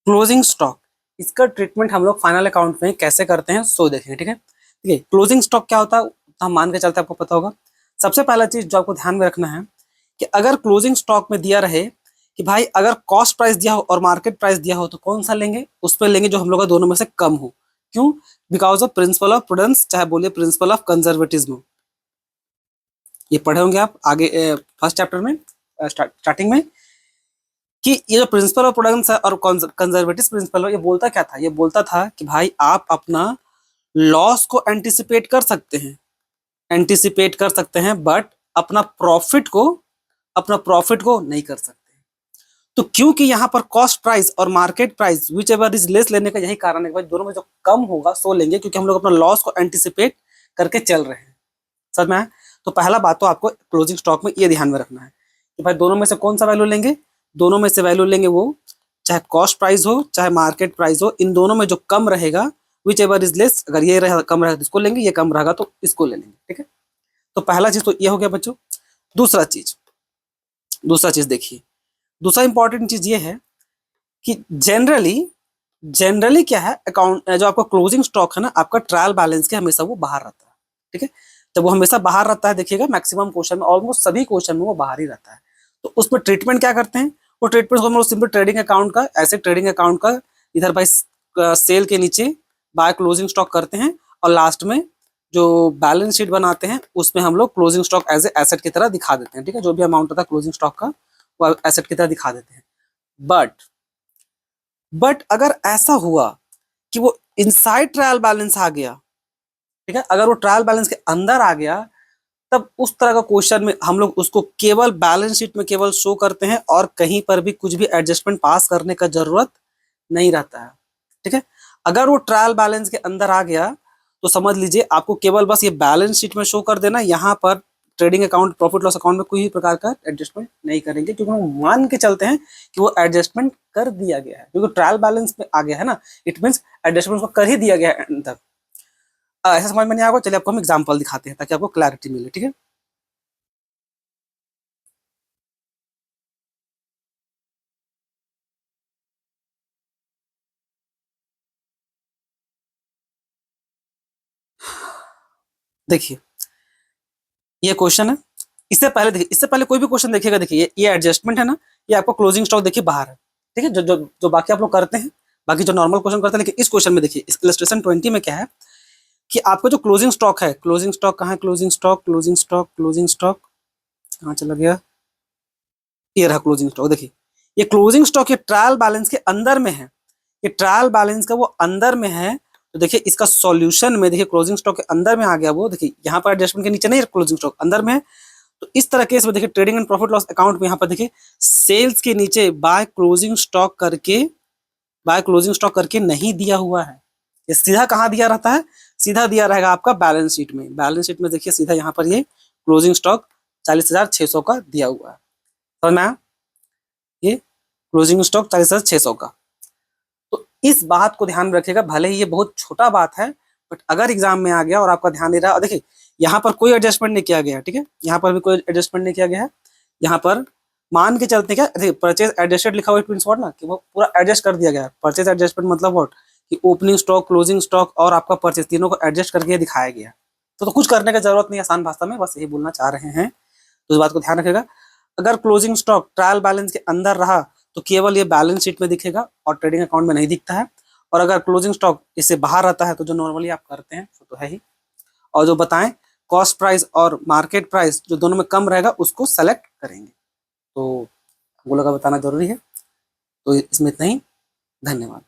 Closing stock, इसका treatment हम लोग फाइनल अकाउंट में कैसे करते हैं सो देखेंगे। ठीक है, ठीक है। क्लोजिंग स्टॉक क्या होता है हम मान के चलते आपको पता होगा। सबसे पहला चीज जो आपको ध्यान में रखना है कि अगर क्लोजिंग स्टॉक में दिया रहे कि भाई अगर कॉस्ट प्राइस दिया हो और मार्केट प्राइस दिया हो तो कौन सा लेंगे, उस पर लेंगे जो हम लोग का दोनों में से कम हो। क्यों? Because of principle of prudence, चाहे बोलिए प्रिंसिपल ऑफ कंजर्वेटिज्म। ये पढ़े होंगे आप आगे फर्स्ट चैप्टर में स्टार्टिंग में कि ये जो प्रिंसिपल ऑफ प्रूडेंस है और कंजर्वेटिव प्रिंसिपल है, ये बोलता क्या था? ये बोलता था कि भाई आप अपना लॉस को एंटिसिपेट कर सकते हैं, एंटिसिपेट कर सकते हैं, बट अपना प्रॉफिट को नहीं कर सकते। तो क्योंकि यहाँ पर कॉस्ट प्राइस और market price which ever is less लेने का यही कारण है कि भाई दोनों में जो कम होगा सो लेंगे, क्योंकि हम लोग अपना लॉस को एंटिसिपेट करके चल रहे हैं। समझ में आया? तो पहला बात तो आपको क्लोजिंग स्टॉक में ये ध्यान में रखना है कि भाई दोनों में से कौन सा वैल्यू लेंगे। दोनों में से वैल्यू लेंगे वो चाहे कॉस्ट प्राइस हो चाहे मार्केट प्राइस हो, इन दोनों में जो कम रहेगा विच एवर इज लेस, अगर ये कम रहेगा तो इसको लेंगे, ये कम रहेगा तो इसको ले लेंगे। ठीक है, तो पहला चीज तो ये हो गया बच्चों। दूसरा चीज देखिए, दूसरा इंपॉर्टेंट चीज ये है कि जनरली क्या है, अकाउंट जो आपका क्लोजिंग स्टॉक है ना, आपका ट्रायल बैलेंस के हमेशा वो बाहर रहता है। ठीक है, जब वो हमेशा बाहर रहता है, देखिएगा मैक्सिमम क्वेश्चन में, ऑलमोस्ट सभी क्वेश्चन में वो बाहर ही रहता है। तो उसमें ट्रीटमेंट क्या करते हैं? वो ट्रीटमेंट हम लोग सिंपल ट्रेडिंग अकाउंट का, ऐसे ट्रेडिंग अकाउंट का इधर बाय सेल के नीचे बाय क्लोजिंग स्टॉक करते हैं, और लास्ट में जो बैलेंस शीट बनाते हैं उसमें हम लोग closing stock as a asset की तरह दिखा देते हैं। ठीक है, जो भी अमाउंट होता है क्लोजिंग स्टॉक का वो एसेट की तरह दिखा देते हैं। बट अगर ऐसा हुआ कि वो इनसाइड ट्रायल बैलेंस आ गया, ठीक है, अगर वो ट्रायल बैलेंस के अंदर आ गया, तब उस तरह का क्वेश्चन में हम लोग उसको केवल बैलेंस शीट में केवल शो करते हैं और कहीं पर भी कुछ भी एडजस्टमेंट पास करने का जरूरत नहीं रहता है। ठीक है, अगर वो ट्रायल बैलेंस के अंदर आ गया तो समझ लीजिए आपको केवल बस ये बैलेंस शीट में शो कर देना, यहाँ पर trading account profit loss account में कोई भी प्रकार का एडजस्टमेंट नहीं करेंगे, क्योंकि हम मान के चलते हैं कि वो एडजस्टमेंट कर दिया गया है, क्योंकि ट्रायल बैलेंस में आ गया है ना, इट मींस एडजस्टमेंट को कर ही दिया गया है एंड तक। ऐसा समझ में नहीं आएगा, चलिए आपको हम एग्जांपल दिखाते हैं ताकि आपको क्लैरिटी मिले। ठीक है, देखिए ये क्वेश्चन है, इससे पहले देखिए, इससे पहले कोई भी क्वेश्चन देखिएगा, देखिए ये एडजस्टमेंट है ना, ये आपको क्लोजिंग स्टॉक देखिए बाहर है। ठीक है, जो जो जो बाकी आप लोग करते हैं, बाकी जो नॉर्मल क्वेश्चन करते हैं, लेकिन इस क्वेश्चन में देखिए, इस इलस्ट्रेशन 20 में क्या है कि आपका जो क्लोजिंग स्टॉक है, क्लोजिंग स्टॉक कहाँ है, क्लोजिंग स्टॉक कहाँ चला गया, ये रहा क्लोजिंग स्टॉक। देखिए ये क्लोजिंग स्टॉक ये ट्रायल बैलेंस के अंदर में है, ये ट्रायल बैलेंस का वो अंदर में है। तो देखिए इसका सॉल्यूशन में देखिए क्लोजिंग स्टॉक के अंदर में आ गया वो, देखिए यहाँ पर एडजस्टमेंट के नीचे नहीं है, क्लोजिंग स्टॉक अंदर में है। तो इस तरह केस में देखिए trading and profit loss account में यहाँ पर देखिए सेल्स के नीचे बाय क्लोजिंग स्टॉक करके नहीं दिया हुआ है, ये सीधा कहाँ दिया रहता है, सीधा दिया रहेगा आपका बैलेंस शीट में। बैलेंस शीट में देखिए सीधा यहाँ पर ये क्लोजिंग स्टॉक 40,600 का दिया हुआ है। समझ में आया? ये क्लोजिंग स्टॉक 40,600 का। तो इस बात को ध्यान में रखिएगा, भले ही ये बहुत छोटा बात है, बट अगर एग्जाम में आ गया और आपका ध्यान नहीं रहा, देखिए यहाँ पर कोई एडजस्टमेंट नहीं किया गया है। ठीक है, यहाँ पर भी कोई एडजस्टमेंट नहीं किया गया है। यहाँ पर मान के चलते क्या, परचेज एडजस्टेड लिखा हुआ है व्हाट ना, कि वो पूरा एडजस्ट कर दिया गया है। परचेज एडजस्टमेंट मतलब व्हाट, कि ओपनिंग स्टॉक, क्लोजिंग स्टॉक और आपका परचेज तीनों को एडजस्ट करके दिखाया गया। तो कुछ करने की जरूरत नहीं, आसान भाषा में बस यही बोलना चाह रहे हैं। तो इस बात को ध्यान रखिएगा, अगर क्लोजिंग स्टॉक ट्रायल बैलेंस के अंदर रहा तो केवल ये बैलेंस शीट में दिखेगा और ट्रेडिंग अकाउंट में नहीं दिखता है, और अगर क्लोजिंग स्टॉक इससे बाहर रहता है तो जो नॉर्मली आप करते हैं वो तो है ही, और जो बताएं कॉस्ट प्राइस और मार्केट प्राइस जो दोनों में कम रहेगा उसको सेलेक्ट करेंगे। तो वो लोग बताना जरूरी है। तो इसमें इतना ही, धन्यवाद।